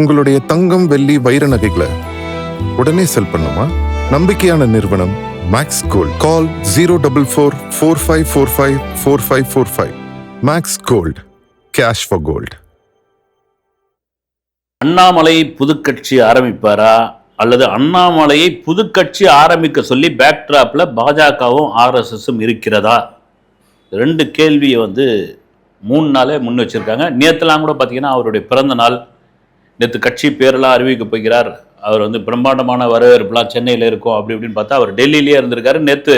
உங்களுடைய தங்கம், வெள்ளி, வைர நகைகளை உடனே செல் பண்ணுமா? நம்பிக்கையான நிறுவனம் Max Gold. Call 04445454545. Max Gold, cash for gold. Annamalai புதுக்கட்சி ஆரம்பிப்பாரா அல்லது அண்ணாமலையை புதுக்கட்சி ஆரம்பிக்க சொல்லி பேக்ட்ராப்ல பாஜகவும் ஆர்எஸ்எஸும் இருக்கிறதா? ரெண்டு கேள்வியை 3 நாளே முன் வச்சிருக்காங்க. நேற்றுலாம் கூட பார்த்தீங்கன்னா அவருடைய பிறந்த நாள். நேற்று கட்சி பேரெல்லாம் அறிவிக்க போகிறார். அவர் பிரம்மாண்டமான வரவேற்புலாம் சென்னையில் இருக்கும் அப்படி இப்படின்னு பார்த்தா அவர் டெல்லியிலே இருந்திருக்காரு. நேற்று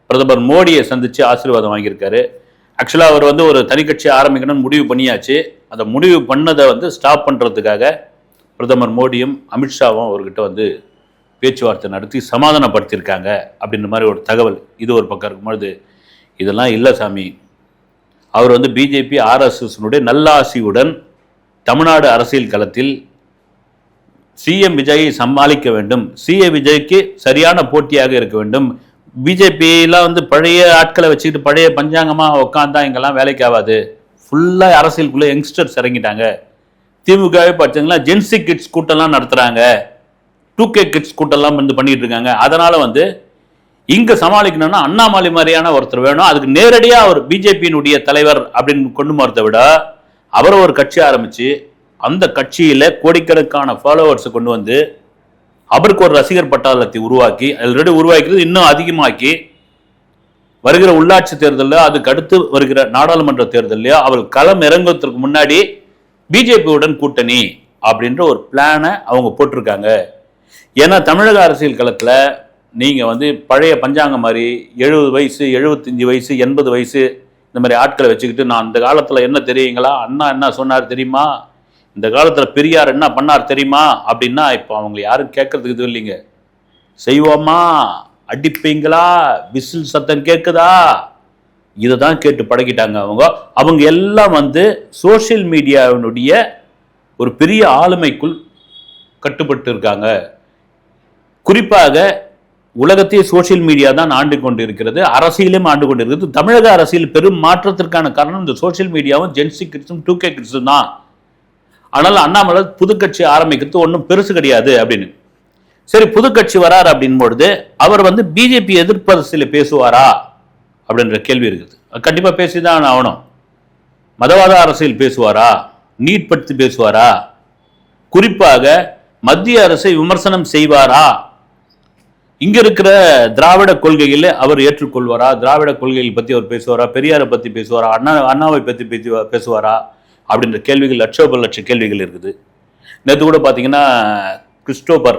பிரதமர் மோடியை சந்தித்து ஆசீர்வாதம் வாங்கியிருக்காரு. ஆக்சுவலாக அவர் ஒரு தனி கட்சி ஆரம்பிக்கணும்னு முடிவு பண்ணியாச்சு. அந்த முடிவு பண்ணதை ஸ்டாப் பண்ணுறதுக்காக பிரதமர் மோடியும் அமித்ஷாவும் அவர்கிட்ட பேச்சுவார்த்தை நடத்தி சமாதானப்படுத்தியிருக்காங்க அப்படின்ற மாதிரி ஒரு தகவல். இது ஒரு பக்கம் இருக்கும்பொழுது இதெல்லாம் இல்லை சாமி. அவர் பிஜேபி ஆர்எஸ்எஸ்னுடைய நல்லாசியுடன் தமிழ்நாடு அரசியல் களத்தில் சிஎம் விஜயை சமாளிக்க வேண்டும். சிஎம் விஜய்க்கு சரியான போட்டியாக இருக்க வேண்டும். பிஜேபியெல்லாம் பழைய ஆட்களை வச்சுக்கிட்டு பழைய பஞ்சாங்கமாக உட்காந்தா இங்கெல்லாம் வேலைக்கு ஆகாது. ஃபுல்லாக அரசியலுக்குள்ளே யங்ஸ்டர்ஸ் இறங்கிட்டாங்க. திமுகவே பார்த்தீங்கன்னா ஜென்சி கிட்ஸ் கூட்டம்லாம் நடத்துகிறாங்க. 2K கிட்ஸ் கூட்டம்லாம் பண்ணிட்டு இருக்காங்க. அதனால் இங்கே சமாளிக்கணும்னா அண்ணாமலை மாதிரியான ஒருத்தர் வேணும். அதுக்கு நேரடியாக அவர் பிஜேபியினுடைய தலைவர் அப்படின்னு கொண்டு போகிறத விட அவரை ஒரு கட்சி ஆரம்பித்து அந்த கட்சியில் கோடிக்கணக்கான ஃபாலோவர்ஸை கொண்டு அவருக்கு ஒரு ரசிகர் பட்டாளத்தை உருவாக்கி ஆல்ரெடி உருவாக்கிறது இன்னும் அதிகமாக்கி வருகிற உள்ளாட்சி தேர்தலில் அதுக்கு அடுத்து வருகிற நாடாளுமன்ற தேர்தலையோ அவர் களம் இறங்குவதற்கு முன்னாடி பிஜேபியுடன் கூட்டணி அப்படின்ற ஒரு பிளானை அவங்க போட்டிருக்காங்க. ஏன்னா தமிழக அரசியல் களத்தில் நீங்கள் பழைய பஞ்சாங்கம் மாதிரி 70 வயசு 75 வயசு 80 வயசு இந்த மாதிரி ஆட்களை வச்சுக்கிட்டு நான் அந்த காலத்தில் என்ன தெரியுங்களா, அண்ணா என்ன சொன்னார் தெரியுமா, இந்த காலத்தில் பெரியார் என்ன பண்ணார் தெரியுமா அப்படின்னா இப்போ அவங்க யாரும் கேட்கறதுக்கு இது இல்லைங்க. செய்வோமா, அடிப்பீங்களா, விசில் சத்தம் கேட்குதா, இதை தான் கேட்டு பழகிட்டாங்க. அவங்க எல்லாம் சோஷியல் மீடியாவினுடைய ஒரு பெரிய ஆளுமைக்குள் கட்டுப்பட்டு இருக்காங்க. குறிப்பாக உலகத்தையே சோசியல் மீடியா தான் ஆண்டு கொண்டு இருக்கிறது, அரசியலும் ஆண்டு கொண்டு இருக்கிறது. தமிழக அரசியல் பெரும் மாற்றத்திற்கான காரணம் இந்த சோசியல் மீடியாவும் ஜென்சி கிட்ஸும் 2K கிட்ஸும் தான். ஆனால் அண்ணாமலை புதுக்கட்சி ஆரம்பிக்கிறது ஒன்றும் பெருசு கிடையாது அப்படின்னு. சரி, புதுக்கட்சி வரார் அப்படின் பொழுது அவர் பிஜேபி எதிர்ப்பு அரசியல் பேசுவாரா அப்படின்ற கேள்வி இருக்குது. கண்டிப்பாக பேசிதான் ஆகணும். மதவாத அரசியல் பேசுவாரா, நீட் பற்றி பேசுவாரா, குறிப்பாக மத்திய அரசை விமர்சனம் செய்வாரா, இங்க இருக்கிற திராவிட கொள்கைகளை அவர் ஏற்றுக்கொள்வாரா, திராவிட கொள்கைகள் பற்றி அவர் பேசுவாரா, பெரியாரை பற்றி பேசுவாரா, அண்ணாவை பற்றி பேசுவாரா அப்படின்ற கேள்விகள் லட்ச கேள்விகள் இருக்குது. நேற்று கூட பார்த்தீங்கன்னா கிறிஸ்டோபர்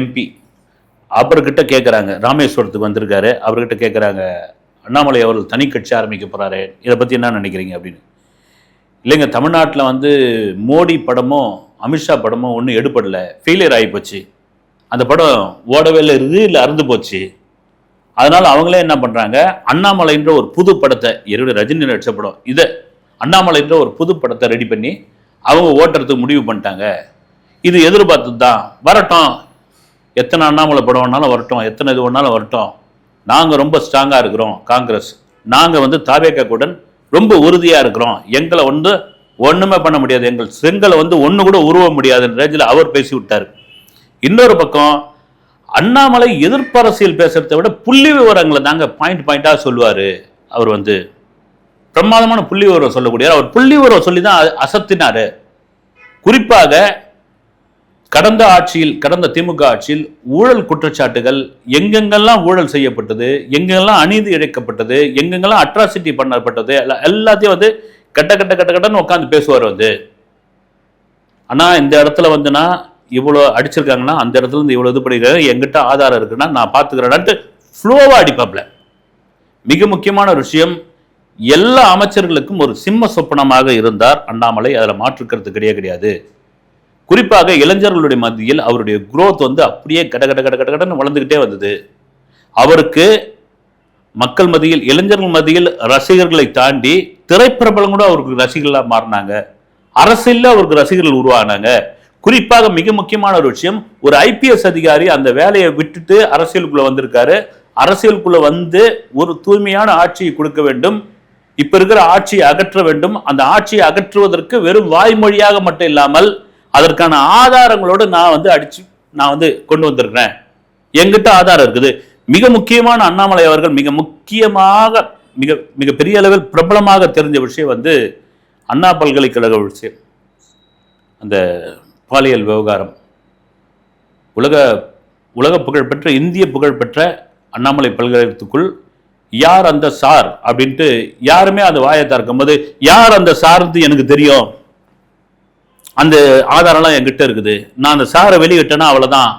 எம்பி அவர்கிட்ட கேட்குறாங்க, ராமேஸ்வரத்துக்கு வந்திருக்காரு, அவர்கிட்ட கேட்குறாங்க அண்ணாமலை அவர்கள் தனி கட்சி ஆரம்பிக்க போகிறாரு, இதை பற்றி என்ன நினைக்கிறீங்க அப்படின்னு. இல்லைங்க, தமிழ்நாட்டில் மோடி படமும் அமித்ஷா படமும் ஒன்றும் எடுப்படலை, ஃபெயிலியர் ஆகி போச்சு. அந்த படம் ஓடவே இல்லை அறுந்து போச்சு. அதனால அவங்களே என்ன பண்ணுறாங்க, அண்ணாமலைன்ற ஒரு புது படத்தை, ரஜினி நடிச்ச படம் இதை அண்ணாமலைன்ற ஒரு புது படத்தை ரெடி பண்ணி அவங்க ஓட்டுறதுக்கு முடிவு பண்ணிட்டாங்க. இது எதிர்பார்த்தது தான், வரட்டும், எத்தனை அண்ணாமலை படம் வேணாலும் வரட்டும், எத்தனை இது வேணாலும் வரட்டும், நாங்கள் ரொம்ப ஸ்ட்ராங்காக இருக்கிறோம், காங்கிரஸ் நாங்கள் தாவேக்காவுடன் ரொம்ப உறுதியாக இருக்கிறோம், எங்களை ஒன்றுமே பண்ண முடியாது, எங்கள் செங்கலை ஒன்று கூட உருவ முடியாதுன்ற ரேஞ்சில் அவர் பேசி விட்டார். இன்னொரு பக்கம் அண்ணாமலை எதிர்ப்பு அரசியல் பேசுறதை விட புள்ளி விவரங்களை தாங்க பாயிண்டாக சொல்லுவார். அவர் பிரமாதமான புள்ளி விவரம் சொல்லக்கூடிய அவர் புள்ளி விவரம் சொல்லி தான் அசத்தினார். குறிப்பாக கடந்த திமுக ஆட்சியில் ஊழல் குற்றச்சாட்டுகள் எங்கெங்கெல்லாம் ஊழல் செய்யப்பட்டது, எங்கெல்லாம் அநீதி இழைக்கப்பட்டது, எங்கெங்கெல்லாம் அட்ராசிட்டி பண்ணப்பட்டது எல்லாத்தையும் கட்டன்னு உட்காந்து பேசுவார். ஆனால் இந்த இடத்துல இவ்வளோ அடிச்சிருக்காங்கன்னா அந்த இடத்துல இருந்து இவ்வளோ இது பண்ணிருக்காங்க, எங்கிட்ட ஆதாரம் இருக்குன்னா நான் பார்த்துக்கிறேன்ட்டு ஃப்ளோவாக அடிப்பாப்ல. மிக முக்கியமான ஒரு விஷயம், எல்லா அமைச்சர்களுக்கும் ஒரு சிம்ம சொப்பனமாக இருந்தார் அண்ணாமலை, அதில் மாற்றுக்கிறது கிடையாது. குறிப்பாக இளைஞர்களுடைய மத்தியில் அவருடைய குரோத் அப்படியே கடன்னு வளர்ந்துக்கிட்டே வந்தது. அவருக்கு மக்கள் மத்தியில், இளைஞர்கள் மத்தியில் ரசிகர்களை தாண்டி திரைப்பிரபலம் கூட அவருக்கு ரசிகர்களாக மாறினாங்க, அரசியலில் அவருக்கு ரசிகர்கள் உருவானாங்க. குறிப்பாக மிக முக்கியமான ஒரு விஷயம், ஒரு IPS அதிகாரி அந்த வேலையை விட்டுட்டு அரசியலுக்குள்ள வந்திருக்காரு. அரசியலுக்குள்ள ஒரு தூய்மையான ஆட்சியை கொடுக்க வேண்டும், இப்ப இருக்கிற ஆட்சியை அகற்ற வேண்டும். அந்த ஆட்சியை அகற்றுவதற்கு வெறும் வாய்மொழியாக மட்டும் இல்லாமல் அதற்கான ஆதாரங்களோடு நான் வந்து கொண்டு வந்திருக்கிறேன். என்கிட்ட ஆதாரம் இருக்குது. மிக முக்கியமான அண்ணாமலை அவர்கள் மிக பெரிய அளவில் பிரபலமாக தெரிஞ்ச விஷயம் வந்து அண்ணா பல்கலைக்கழக விஷயம், அந்த பாலியல் விவகாரம். உலக புகழ்பெற்ற, இந்திய புகழ்பெற்ற அண்ணாமலை பல்கலைக்கழகத்துக்குள் யார் அந்த சார் அப்படின்ட்டு யாருமே அந்த வாயை திறக்கும் போது யார் அந்த சார்ந்து எனக்கு தெரியும், அந்த ஆதாரம்லாம் என்கிட்ட இருக்குது, நான் அந்த சாரை வெளியிட்டேன்னா அவ்வளவுதான்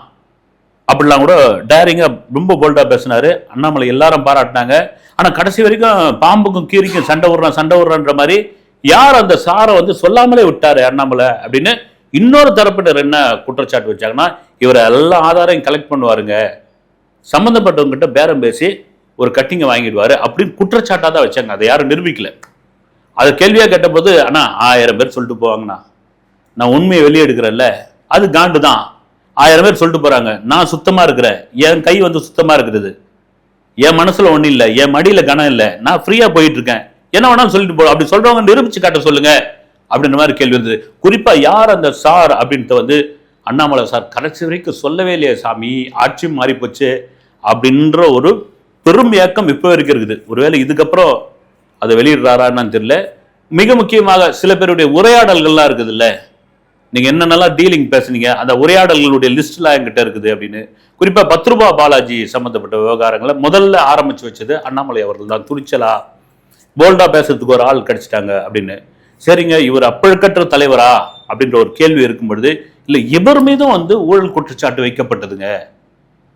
அப்படிலாம் கூட டேரிங்கா ரொம்ப போல்டா பேசினாரு. அண்ணாமலை எல்லாரும் பாராட்டினாங்க. ஆனா கடைசி வரைக்கும் பாம்புக்கும் கீரிக்கும் சண்டை விடுறன்ற மாதிரி யார் அந்த சாரை வந்து சொல்லாமலே விட்டாரு அண்ணாமலை அப்படின்னு இன்னொரு தரப்பினர் என்ன குற்றச்சாட்டு வச்சாங்கன்னா, இவரை எல்லா ஆதாரையும் கலெக்ட் பண்ணுவாருங்க, சம்பந்தப்பட்டவங்க கிட்ட பேரம் பேசி ஒரு கட்டிங்கை வாங்கிடுவாரு அப்படின்னு குற்றச்சாட்டா தான் வச்சாங்க. அதை யாரும் நிரூபிக்கல. அதை கேள்வியா கேட்டபோது ஆனா 1000 பேர் சொல்லிட்டு போவாங்கண்ணா, நான் உண்மையை வெளியெடுக்கிறேன்ல, அது காண்டு தான். 1000 பேர் சொல்லிட்டு போறாங்க, நான் சுத்தமா இருக்கிறேன், என் கை வந்து சுத்தமா இருக்குது, என் மனசுல ஒண்ணு இல்லை, என் மடியில கனம் இல்லை, நான் ஃப்ரீயா போயிட்டு இருக்கேன், என்ன வேணாலும் சொல்லிட்டு போ, அப்படி சொல்றவங்க நிரூபிச்சு காட்ட சொல்லுங்க அப்படின்ற மாதிரி கேள்வி வந்தது. குறிப்பா யார் அந்த சார் அப்படின்ட்டு வந்து அண்ணாமலை சார் கடைசி வரைக்கும் சொல்லவே இல்லையே சாமி, ஆட்சி மாறி போச்சு அப்படின்ற ஒரு பெரும் இயக்கம் இப்போ வரைக்கும் இருக்குது. ஒருவேளை இதுக்கப்புறம் அதை வெளியிடுறாரான்னு தெரியல. மிக முக்கியமாக சில பேருடைய உரையாடல்கள்லாம் இருக்குது இல்ல, நீங்க என்னென்னலாம் டீலிங் பேசுனீங்க, அந்த உரையாடல்களுடைய லிஸ்ட்லாம் என்கிட்ட இருக்குது அப்படின்னு. குறிப்பா 10 ரூபாய் பாலாஜி சம்பந்தப்பட்ட விவகாரங்களை முதல்ல ஆரம்பிச்சு வச்சது அண்ணாமலை அவர்கள் தான். துணிச்சலா போல்டா பேசுறதுக்கு ஒரு ஆள் கிடைச்சிட்டாங்க அப்படின்னு. சரிங்க, இவர் அப்பழுக்கற்ற தலைவரா அப்படின்ற ஒரு கேள்வி இருக்கும் பொழுது, இல்ல இவர் மீதும் வந்து ஊழல் குற்றச்சாட்டு வைக்கப்பட்டதுங்க,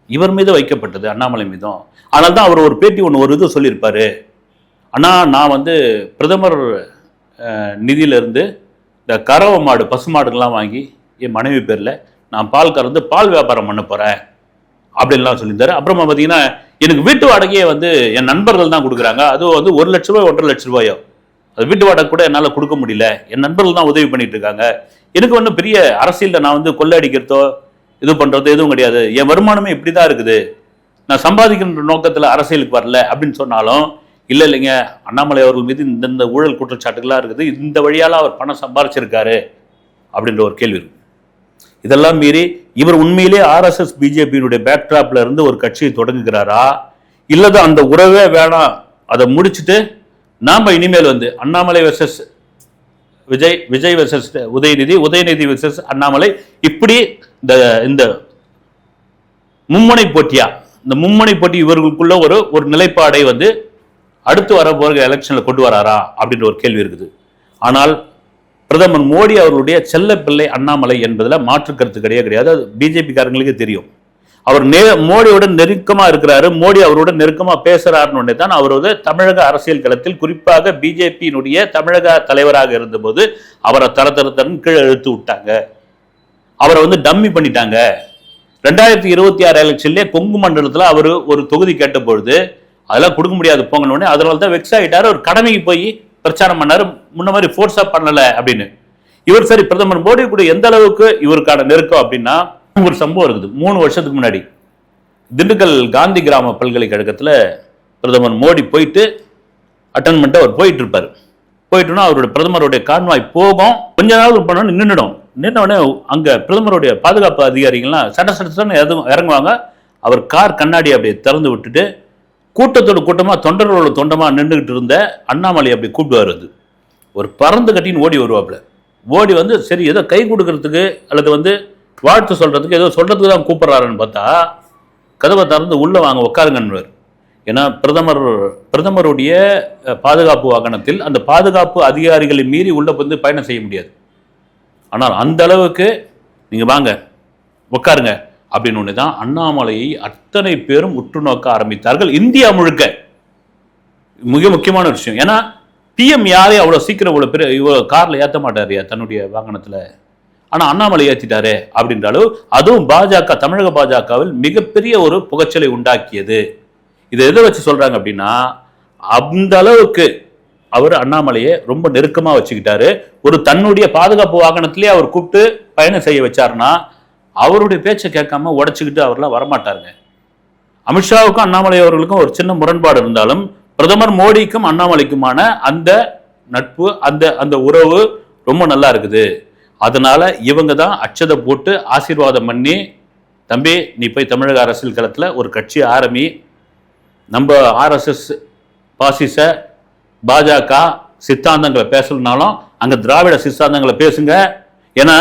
இவர் மீது வைக்கப்பட்டது அண்ணாமலை மீதும். ஆனால் தான் அவர் ஒரு பேட்டி ஒரு இது சொல்லியிருப்பாரு, அண்ணா நான் வந்து பிரதமர் நிதியிலிருந்து இந்த கறவை மாடு பசுமாடுகள்லாம் வாங்கி என் மனைவி பேர்ல நான் பால் கறந்து பால் வியாபாரம் பண்ண போறேன் அப்படின்லாம் சொல்லியிருந்தாரு. அப்புறமா பார்த்தீங்கன்னா எனக்கு வீட்டு வாடகையே வந்து என் நண்பர்கள் தான் கொடுக்குறாங்க, அதுவும் வந்து 1 லட்ச ரூபாய் 1.5 லட்ச ரூபாயோ, அது வீட்டு வாடகை கூட என்னால் கொடுக்க முடியல, என் நண்பர்கள் தான் உதவி பண்ணிட்டு இருக்காங்க, எனக்கு ஒன்றும் பெரிய அரசியலில் நான் வந்து கொள்ளடிக்கிறதோ இது பண்றதோ எதுவும் கிடையாது, என் வருமானமே இப்படிதான் இருக்குது, நான் சம்பாதிக்கின்ற நோக்கத்தில் அரசியலுக்கு வரல அப்படின்னு சொன்னாலும், இல்லைங்க அண்ணாமலை அவர்கள் மீது இந்த ஊழல் குற்றச்சாட்டுகள்லாம் இருக்குது, இந்த வழியால அவர் பணம் சம்பாதிச்சிருக்காரு அப்படின்ற ஒரு கேள்வி இருக்கு. இதெல்லாம் மீறி இவர் உண்மையிலே RSS பிஜேபியினுடைய பேக்ட்ராப்ல இருந்து ஒரு கட்சியை தொடங்குகிறாரா, இல்லது அந்த உறவே வேணாம், அதை முடிச்சுட்டு நாம இனிமேல் வந்து Annamalai versus Vijay versus Udhayanidhi versus Annamalai, இப்படி இந்த மும்முனை போட்டியா, இந்த மும்முனை போட்டி இவர்களுக்குள்ள ஒரு நிலைப்பாடை வந்து அடுத்து வர போகிற எலெக்ஷன்ல கொண்டு வராரா அப்படின்ற ஒரு கேள்வி இருக்குது. ஆனால் பிரதமர் மோடி அவர்களுடைய செல்ல பிள்ளை அண்ணாமலை என்பதுல மாற்று கருத்து கிடையாது. அது பிஜேபி காரங்களுக்கு தெரியும். அவர் மோடியோட நெருக்கமா இருக்கிறாரு, மோடி அவரோட நெருக்கமா பேசுறாருன்னு தான் அவர் வந்து தமிழக அரசியல் களத்தில் குறிப்பாக பிஜேபியினுடைய தமிழக தலைவராக இருந்தபோது அவரை தரன்னு கீழே இழுத்து விட்டாங்க, அவரை வந்து டம்மி பண்ணிட்டாங்க. 2026 எலெக்ஷன்லேயே கொங்கு மண்டலத்தில் அவர் ஒரு தொகுதி கேட்ட பொழுது அதெல்லாம் கொடுக்க முடியாது போங்கன்னு, அதனால தான் வெக்ஸ் ஆகிட்டாரு, ஒரு கடமைக்கு போய் பிரச்சாரம் பண்ணாரு, முன்ன மாதிரி ஃபோர்ஸா பண்ணல அப்படின்னு. இவர் சரி பிரதமர் மோடி கூட எந்த அளவுக்கு இவருக்கான நெருக்கம் அப்படின்னா, ஒரு சம்பவம் இருக்குது. 3 வருஷத்துக்கு முன்னாடி திண்டுக்கல் காந்தி கிராம பல்கலைக்கழகத்தில் பிரதமர் மோடி போயிட்டு அட்டன் பண்ணிட்டு அவர் போயிட்டு இருப்பாரு. போயிட்டுனா அவருடைய பிரதமருடைய கான்வாய் போகும், கொஞ்ச நாள் பண்ணணும், நின்ன உடனே அங்க பிரதமருடைய பாதுகாப்பு அதிகாரிகள்லாம் சட்டன்னு இறங்குவாங்க. அவர் கார் கண்ணாடி அப்படியே திறந்து விட்டுட்டு கூட்டத்தோட கூட்டமா தொண்டர்களோட தொண்டமா நின்றுகிட்டு இருந்த அண்ணாமலை அப்படி கூப்பிடுவார். அது ஒரு பறந்து கட்டின்னு ஓடி வருவாப்புல. ஓடி வந்து சரி ஏதோ கை கொடுக்கறதுக்கு அல்லது வந்து வாழ்த்து சொல்றதுக்கு ஏதோ சொல்றதுக்கு தான் கூப்பிடுறாருன்னு பார்த்தா கதவை திறந்து உள்ள வாங்க உட்காருங்கன்னுவார். ஏன்னா பிரதமருடைய பாதுகாப்பு வாகனத்தில் அந்த பாதுகாப்பு அதிகாரிகளை மீறி உள்ள வந்து பயணம் செய்ய முடியாது. ஆனால் அந்த அளவுக்கு நீங்க வாங்க உட்காருங்க அப்படின்னு ஒன்று தான் அண்ணாமலையை அத்தனை பேரும் உற்று நோக்க ஆரம்பித்தார்கள். இந்தியா முழுக்க மிக முக்கியமான விஷயம். ஏன்னா பிஎம் யாரையும் அவ்வளோ சீக்கிரம் இவ்வளோ காரில் ஏற்ற மாட்டாரு தன்னுடைய வாகனத்தில், ஆனால் அண்ணாமலை ஏற்றிட்டாரு அப்படின்ற அளவு. அதுவும் பாஜக, தமிழக பாஜகவில் மிகப்பெரிய ஒரு புகைச்சலை உண்டாக்கியது. இதை எதை வச்சு சொல்றாங்க அப்படின்னா, அந்த அளவுக்கு அவர் அண்ணாமலையை ரொம்ப நெருக்கமாக வச்சுக்கிட்டாரு. ஒரு தன்னுடைய பாதுகாப்பு வாகனத்திலே அவர் கூப்பிட்டு பயணம் செய்ய வச்சாருன்னா அவருடைய பேச்சை கேட்காம உடைச்சுக்கிட்டு அவர்லாம் வரமாட்டாருங்க. அமித்ஷாவுக்கும் அண்ணாமலை அவர்களுக்கும் ஒரு சின்ன முரண்பாடு இருந்தாலும் பிரதமர் மோடிக்கும் அண்ணாமலைக்குமான அந்த நட்பு, அந்த உறவு ரொம்ப நல்லா இருக்குது. அதனால இவங்க தான் அச்சதை போட்டு ஆசீர்வாதம் பண்ணி, தம்பி நீ போய் தமிழக அரசியல் களத்தில் ஒரு கட்சி ஆரம்பி, நம்ம ஆர்எஸ்எஸ் பாசிச பாஜக சித்தாந்தங்களை பேசலனாலும் அங்கே திராவிட சித்தாந்தங்களை பேசுங்க. ஏன்னா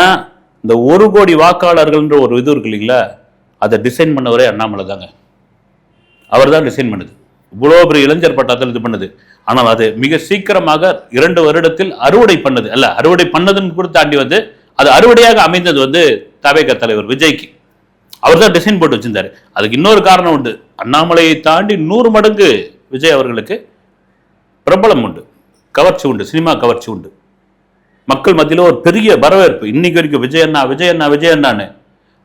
இந்த 1 கோடி வாக்காளர்கள்ன்ற ஒரு இது இருக்கு இல்லைங்களா, அதை டிசைன் பண்ணவரே அண்ணாமலை தாங்க. அவர் தான் டிசைன் பண்ணுது. இவ்வளோ பெரிய இளைஞர் பட்டத்தில் இது பண்ணுது. ஆனால் அது மிக சீக்கிரமாக 2 வருடத்தில் அறுவடை பண்ணது அல்ல, அறுவடை பண்ணதுன்னு கூட தாண்டி வந்து அது அறுவடையாக அமைந்தது வந்து தவேக தலைவர் விஜய்க்கு. அவர் தான் டிசைன் போட்டு வச்சிருந்தாரு. அதுக்கு இன்னொரு காரணம் உண்டு. அண்ணாமலையை தாண்டி 100 மடங்கு விஜய் அவர்களுக்கு பிரபலம் உண்டு, கவர்ச்சி உண்டு, சினிமா கவர்ச்சி உண்டு. மக்கள் மத்தியில் ஒரு பெரிய வரவேற்பு இன்னைக்கு வரைக்கும் விஜய் அண்ணா விஜய் அண்ணா விஜய் அண்ணான்னு.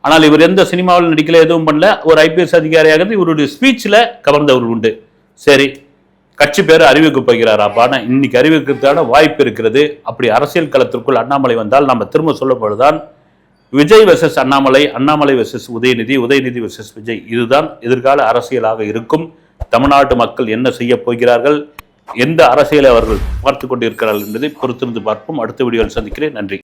ஆனால் இவர் எந்த சினிமாவில் நடிக்கல, எதுவும் பண்ணல. ஒரு ஐபிஎஸ் அதிகாரியாக இவருடைய ஸ்பீச்சில் கவர்ந்தவர் உண்டு. சரி, கட்சி பேர் அறிவிக்க போகிறாராப்பான இன்னைக்கு அறிவிக்கிறதுக்கான வாய்ப்பு இருக்கிறது. அப்படி அரசியல் களத்திற்குள் அண்ணாமலை வந்தால் நம்ம திரும்ப சொல்லப்படுதான் Vijay versus Annamalai, Annamalai versus Udhayanidhi, Udhayanidhi versus Vijay. இதுதான் எதிர்கால அரசியலாக இருக்கும். தமிழ்நாட்டு மக்கள் என்ன செய்ய போகிறார்கள், எந்த அரசியலை அவர்கள் பார்த்து கொண்டிருக்கிறார்கள் என்பதை பொறுத்திருந்து பார்ப்போம். அடுத்த வீடியோவில் சந்திக்கிறேன். நன்றி.